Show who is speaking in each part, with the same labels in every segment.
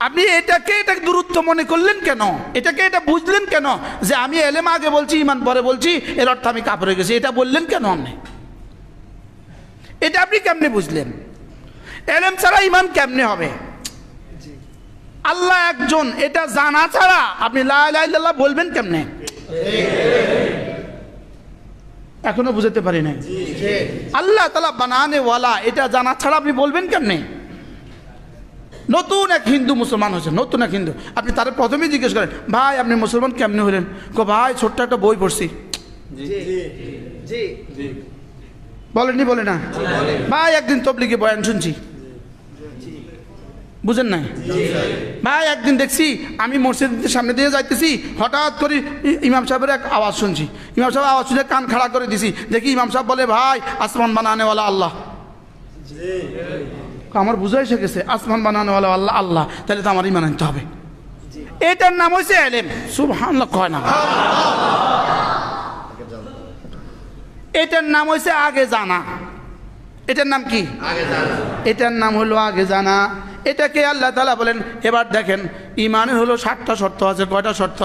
Speaker 1: আপনি এটাকে গুরুত্ব মনে করলেন কেন? এটা বুঝলেন কেন যে আমি এলেম আগে বলছি ইমান পরে বলছি, এর অর্থ আমি কাফের হয়ে গেছি? এটা বললেন কেন আপনি? এটা আপনি কেমনে বুঝলেন? এলেম ছাড়া ইমান কেমনে হবে? আল্লাহ একজন, এটা জানা ছাড়া আপনি লা ইলাহা ইল্লাল্লাহ বলবেন কেমনে? এখনো বুঝতে পারি নাই। আল্লাহ তাআলা বানানে ওয়ালা, এটা জানা ছাড়া আপনি বলবেন কেমনে? নতুন এক হিন্দু মুসলমান হয়েছে, নতুন এক হিন্দু, আপনি তার প্রথমেই জিজ্ঞেস করেন, ভাই আপনি মুসলমান কেমনে হলেন? ভাই ছোট্ট একটা বই পড়ছি। বলেননি? বলে না ভাই একদিন তবলিগে বয়ান শুনছি। বুঝেন নাই? ভাই একদিন দেখছি আমি মসজিদের সামনে দিয়ে যাইতেছি, হঠাৎ করে ইমাম সাহেবের এক আওয়াজ শুনছি। ইমাম সাহেব আওয়াজ শুনে কান খাড়া করে দিছি, দেখি ইমাম সাহেব বলে, ভাই আসমান বানানেওয়ালা আল্লাহ। আমার বুঝা এসে গেছে, আসমান বানানেওয়ালা আল্লাহ আল্লাহ, তাহলে তো আমার ইমান আনতে হবে। এটার নাম হয়েছে এলেম। সুবহানাল্লাহ কয় না? এটার নাম হয়েছে আগে জানা। এটার নাম কি? এটার নাম হলো আগে জানা। এটাকে আল্লাহ তাআলা বলেন, এবার দেখেন ইমানের হলো 7টা শর্ত আছে। কয়টা শর্ত?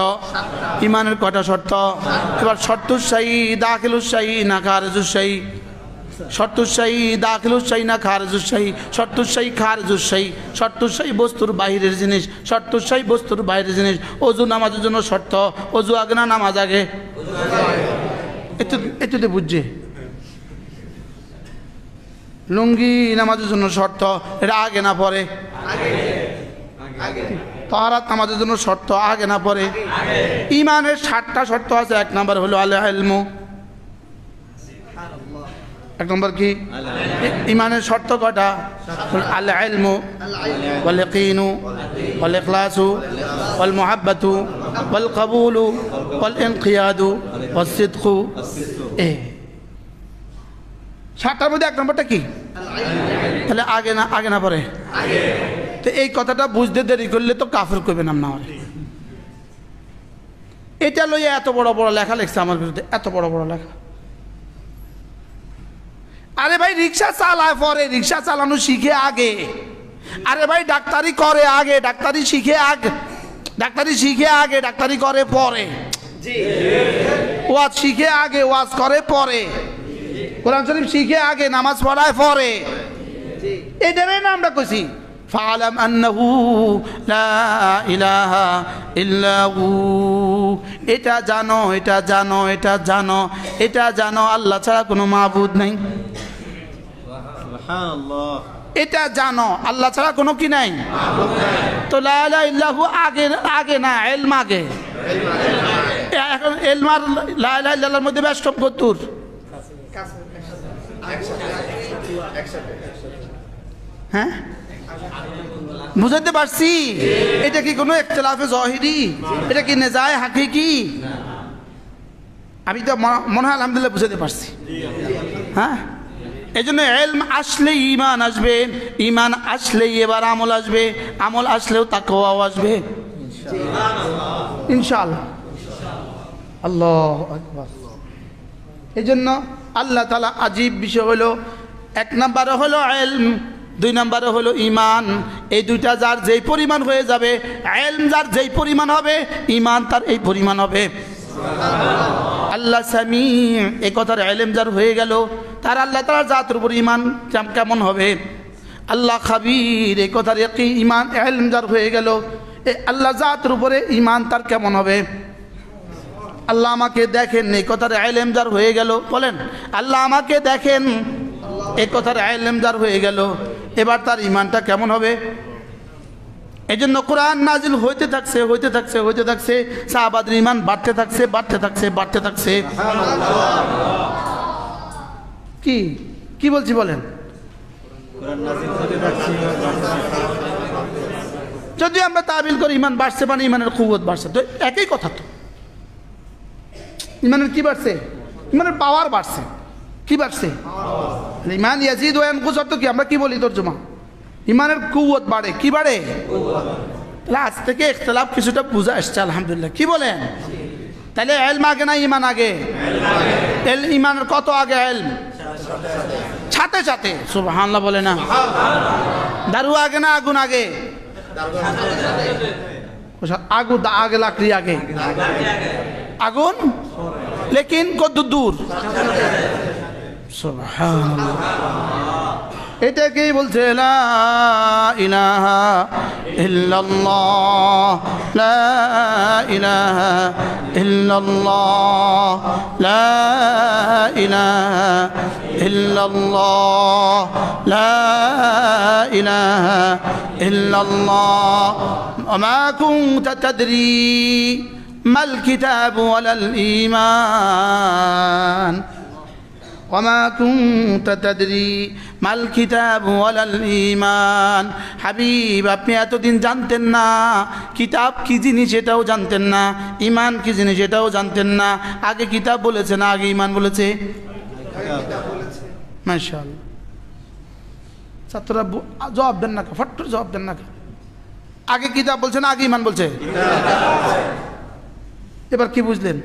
Speaker 1: ইমানের কয়টা শর্ত? এবার শর্তুসাই, দাখিলুসাই না খারিজুসাই? শর্তুসাই, দাখিলুসাই না খারিজুসাই? শর্তুসাই, খারিজুসাই। শর্তুসাই বস্তুর বাহিরের জিনিস, শর্তুসাই বস্তুর বাইরের জিনিস। ওযু নামাজের জন্য শর্ত, ওযু আগে না নামাজ আগে? এতে বুঝছে? লুঙ্গি নামাজের জন্য শর্ত, এটা আগে না পরে? তাহারাত নামাজের জন্য শর্ত, আগে না পরে? ইমানের 7টা শর্ত আছে। 1 নম্বর হলো আল ইলমু। 1 নম্বর কি? ইমানের শর্ত কয়টা? আল ইলমু ওয়াল ইয়াকিনু ওয়াল ইখলাসু ওয়াল মুহাব্বাতু ওয়াল কবুলু ওয়াল ইনকিয়াদু ওয়াস সিদকু। 7টার মধ্যে 1 নম্বরটা কি? তাহলে আগে না পরে? তো এই কথাটা বুঝতে দেরি করলে তো কাফের করবেন না। এটা লইয়া এত বড় বড় লেখা লিখছে আমার বিরুদ্ধে, এত বড় বড় লেখা। আরে ভাই রিক্সা চালায় পরে, রিক্সা চালানো শিখে আগে। আরে ভাই ডাক্তারি করে আগে, ডাক্তারি শিখে আগে, ডাক্তারি শিখে আগে, ডাক্তারি করে পরে। ওয়াজ শিখে আগে, ওয়াজ করে পরে। কোরআন শরীফ শিখে আগে, নামাজ পড়ায় পরে। এটারই নামটা কইছি, ফাআলাম আন্নাহু লা ইলাহা ইল্লাহু। এটা জানো, এটা জানো, এটা জানো, এটা জানো আল্লাহ ছাড়া কোনো মাবুদ নাই। সুবহানাল্লাহ। এটা জানো আল্লাহ ছাড়া কোনো কি নাই। তো লা ইলাহা ইল্লাহু আগে না, ইলম আগে। এখন ইলম আর লা ইলাহা ইল্লাল্লাহর মধ্যে বেষ্টম কতদূর? হ্যাঁ বুঝাতে পারছি? এটা কি কোনো ইখতিলাফে যাহিরি? এটা কি নেজায় হাকিকি? আমি তো মনে হয় আলহামদুলিল্লাহ বুঝাতে পারছি। হ্যাঁ, এই জন্য ইলম আসলেই ঈমান আসবে, ঈমান আসলেই এবার আমল আসবে, আমল আসলেও তাকওয়াও আসবে ইনশাআল্লাহ। আল্লাহু আকবার। এই জন্য আল্লাহ তাআলা আজীব বিষয় হলো, 1 নম্বরে হলো ইলম, 2 নম্বরে হলো ঈমান। এই দুইটা যার যেই পরিমাণ হয়ে যাবে, ইলম যার যেই পরিমাণ হবে, ঈমান তার এই পরিমাণ হবে। আল্লাহ সামি, এই কথার ইলম যার হয়ে গেল, তার আল্লাহ তাআলার জাতের উপর ঈমান কেমন হবে? আল্লাহ খাবীর, এই কথার ঈমান ইলম যার হয়ে গেল, এই আল্লাহ জাতের উপরে ঈমান তার কেমন হবে? আল্লাহ আমাকে দেখেন, এই কথার ইলম যার হয়ে গেল, বলেন আল্লাহ আমাকে দেখেন, এই কথার ইলম যার হয়ে গেল, এবার তার ঈমানটা কেমন হবে? এই জন্য কোরআন নাজিল হইতে থাকছে, হইতে থাকছে, হইতে থাকছে, সাহাবাদের ঈমান বাড়তে থাকছে, বাড়তে থাকছে, বাড়তে থাকছে। কি কি বলছি বলেন? যদি আমরা তাবিল করি ঈমান বাড়ছে মানে ঈমানের কুওয়াত বাড়ছে, তো একই কথা। তো ঈমানের কি বাড়ছে? ঈমানের পাওয়ার বাড়ছে। কি বাড়ছে? ঈমান ইয়াজিদ ওয়া ইয়ানকুস। অর্থ কি? আমরা কি বলি তরজমা? ঈমানের কুওয়াত বাড়ে। কি বাড়ে? তাহলে আজ থেকে ইখতিলাফ কিছুটা বুঝা আসছে আলহামদুলিল্লাহ। কি বলেন? তাহলে ইলম আগে না ঈমান আগে? ঈমানের কত আগে? ইলম সাথে সাথে। সুবহানাল্লাহ বলে না? দারু আগে না আগুন আগে? आगू आगे लाकड़ी आगे आगुन लेकिन कत दूर सुबहानाल्लाह এটাকেই বলছে লা ইলাহা ইল্লাল্লাহ লা ইলাহা ইল্লাল্লাহ লা ইলাহা ইল্লাল্লাহ লা ইলাহা ইল্লাল্লাহ ওমা কুনতা তাদরি মাল কিতাব ওয়ালাল ঈমান وما كنت تدري ما الكتاب ولا الإيمان হাবিব আপনি এতদিন জানতেন না কিতাব কি জিনিস এটাও জানতেন না ঈমান কি জিনিস এটাও জানতেন না আগে কিতাব বলেছে না আগে ঈমান বলেছে মাশাআল্লাহ ছাত্ররা জবাব দেন না ফট করে জবাব দেন না আগে কিতাব বলছে না আগে ঈমান বলছে এবার কি বুঝলেন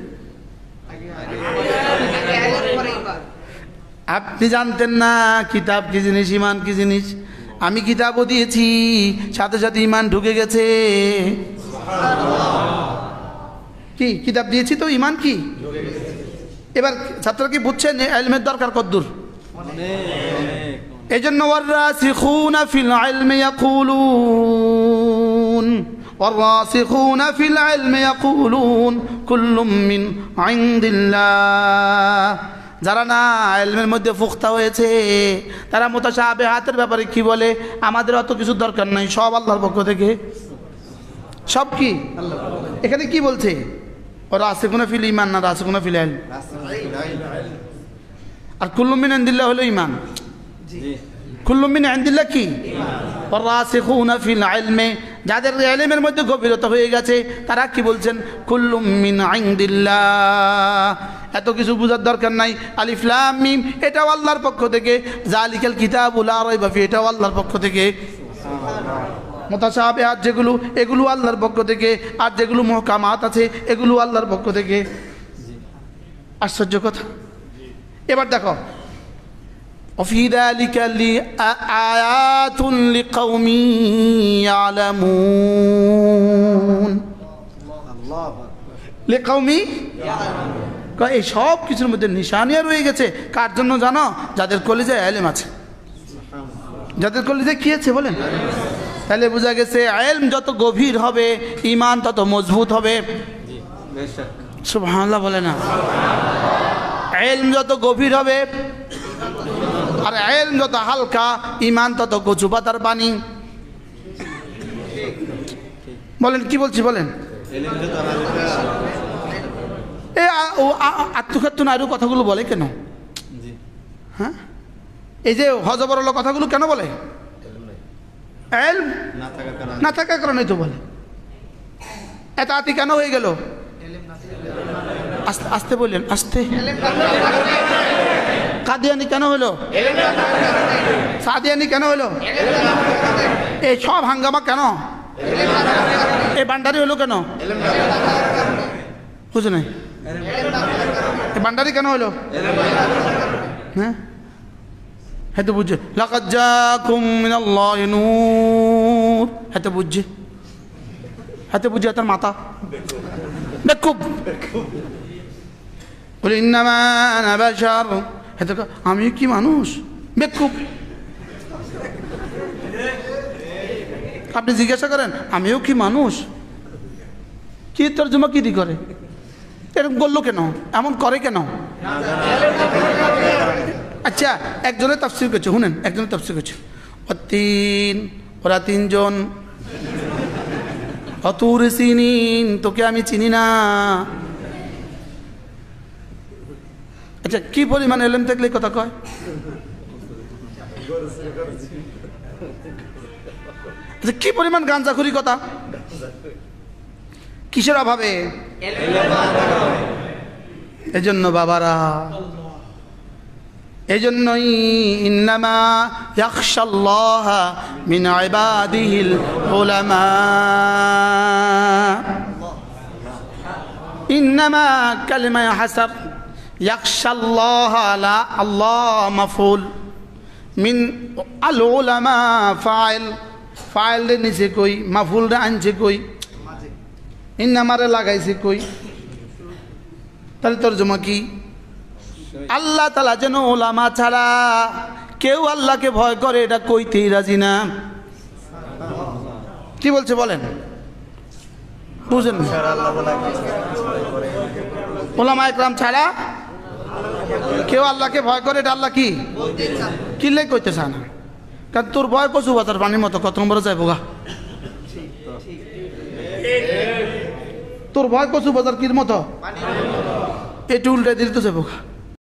Speaker 1: আপনি জানতেন না কিতাব কি জিনিস ঈমান কি জিনিস আমি কিতাবও দিয়েছি সাথে সাথে ঈমান ঢুকে গেছে কি কিতাব দিয়েছি তো ঈমান কি এবার ছাত্ররা কি বুঝছেন ইলমের দরকার কতদূর এজন্য ওয়ারাসিখুনা ফিল ইলমি ইয়াকুলুন والراسخون في العلم يقولون كل من عند الله যারা না ইলমের মধ্যে পুখতা হয়েছে তারা মুতাশাবিহাতের ব্যাপারে কি বলে আমাদের অত কিছু দরকার নাই সব আল্লাহর পক্ষ থেকে সব কি আল্লাহ এখানে কি বলছে রাসিখুনা ফিল ঈমান না রাসিখুনা ফিল ইলম আর কুল্লু মিন ইনদিল্লাহ হলো ঈমান জি কুল্লু মিন ইনদিল্লাহ কি ঈমান রাসিখুনা ফিল ইলমি যাদের ইলমের মধ্যে গভীরতা হয়ে গেছে তারা কি বলছেন কুল্লু মিন ইনদিল্লাহ এত কিছু বোঝার দরকার নাই আলিফ লাম মিম এটাও আল্লাহর পক্ষ থেকে জালিকাল কিতাবু লা রাইবা ফি এটাও আল্লাহর পক্ষ থেকে মুতাশাবিহাত যেগুলো এগুলো আল্লাহর পক্ষ থেকে আর যেগুলো মুহকামাত আছে এগুলো আল্লাহর পক্ষ থেকে আশ্চর্য কথা এবার দেখো وفي ذلك آيات لقوم يعلمون لقوم এই সব কিছুর মধ্যে নিশানিয়া রয়ে গেছে কার জন্য জানো যাদের কলিজায় ইলম আছে যাদের কলিজায় কি আছে বলেন তাহলে বোঝা গেছে ইলম যত গভীর হবে ঈমান তত মজবুত হবে সুবহানাল্লাহ বলে না ইলম যত গভীর হবে আর ইলম যত হালকা ঈমান তত কচু পাতার পানি বলেন কি বলছি বলেন এই আত্মখাত্তুন আরও কথাগুলো বলে কেন হ্যাঁ এই যে হজবরল কথাগুলো কেন বলে ইলম না থাকার কারণে তো বলে এত আতি কেন হয়ে গেল আস্তে আস্তে বললেন আস্তে কাদিয়ানি কেন হলো সাদিয়ানি কেন হলো এই সব হাঙ্গামা কেন এই বান্ডারি হলো কেন বুঝো নাই এই বান্ডারি কেন হলো হ্যাঁ হ্যাঁ তো বুঝছে লাকাদ জাকুম মিনাল্লাহি নূর হ্যাঁ তো বুঝছে হ্যাঁ তো বুঝছে তার মাথা বেকুব বলে ইন্নামা আনা বাশার হ্যাঁ আমি কি মানুষ বেকুব আপনি জিজ্ঞাসা করেন আমিও কি মানুষ কি তর্জমা কি করে এরকম বললো কেন এমন করে কেন আচ্ছা একজনের তাফসীর করছে শুনেন একজনের তাফসীর করছে ওরা তিনজন অতুর সিনিন তোকে আমি চিনি না আচ্ছা কি পরিমাণ এলেম থাকলে কথা কয় আচ্ছা কি পরিমাণ গাঁজাখুরি কথা কিসের অভাবে এজন্য বাবারা এজন্যই ইন্নামা ইয়াখশাল্লাহা মিন ইবাদিহিল উলামা ইন্নামা কালিমা হাসাব ইয়াখশাল্লাহা লা আল্লাহ মাফউল মিন আল উলামা ফাইল ফাইল রে নিছে কই, মাফুল রে আনছে কই, ইন্নামারে লাগাইছে কই, তাহলে তর্জমা কি? আল্লাহ তাআলা যেন ওলামা ছাড়া কেউ আল্লাহকে ভয় করে এটা কইতেই রাজি না। কি বলছে বলেন, বুঝেন? ওলামা একরাম ছাড়া কেউ আল্লাহকে ভয় করে এটা আল্লাহ কি কিলে কইতে চায় না। কারণ তোর ভয় কচু বাজার পানির মতো, কত নম্বরে যাইব গা? তোর ভয় কচু বাজার কির মতো, একটু উল্টে দিতে যাবো গা।